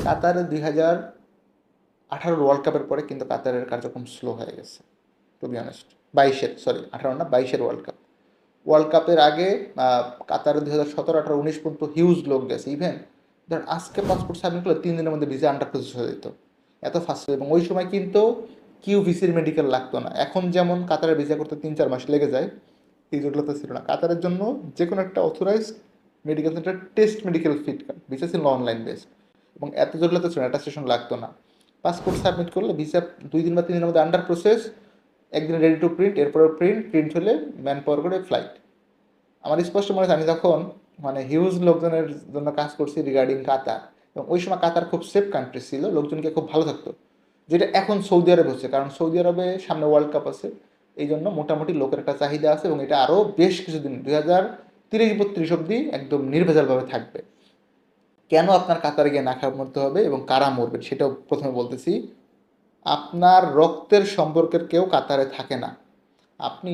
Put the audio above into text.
কাতারে 2018 ওয়ার্ল্ড কাপের পরে কিন্তু কাতারের কার্যক্রম স্লো হয়ে গেছে, টু বি অনেস্ট। 18 না 22 ওয়ার্ল্ড কাপের আগে কাতারে 2017, 18, 19 পর্যন্ত হিউজ লোক গেছে। ইভেন ধরেন আজকে পাসপোর্ট সাবমিট করলে 3 দিনের মধ্যে ভিসা আন্ডার প্রসেস হয়ে যেত, এত ফাস্ট। এবং ওই সময় কিন্তু ভিসির মেডিকেল লাগতো না। এখন যেমন কাতারে ভিসা করতে 3-4 মাস লেগে যায়, এই জটিলতা ছিল না। কাতারের জন্য যে কোনো একটা authorise medical centre test medical fit visa ছিল অনলাইন বেসড, এবং এত জটিলতা ছিল না, অ্যাটাস্টেশন লাগতো না। পাসপোর্ট সাবমিট করলে ভিসা 2 দিন বা 3 দিনের মধ্যে আন্ডার প্রসেস, একদিন রেডি টু প্রিন্ট, এরপরে প্রিন্ট হলে ম্যান পাওয়ার করে ফ্লাইট। আমার স্পষ্ট মনে আছে আমি তখন মানে হিউজ লোকজনের জন্য কাজ করছি রিগার্ডিং কাতার, এবং ওই সময় কাতার খুব সেফ কান্ট্রি ছিল, লোকজনকে খুব ভালো থাকতো, যেটা এখন সৌদি আরব হচ্ছে। কারণ সৌদি আরবে সামনে ওয়ার্ল্ড কাপ আছে, এই জন্য মোটামুটি লোকের একটা চাহিদা আছে, এবং এটা আরও বেশ কিছুদিন 2030-32 অব্দি একদম নির্ভেজালভাবে থাকবে। কেন আপনার কাতারে গিয়ে না খারাপ মরতে হবে এবং কারা মরবে সেটাও প্রথমে বলতেছি। আপনার রক্তের সম্পর্কের কেউ কাতারে থাকে না। আপনি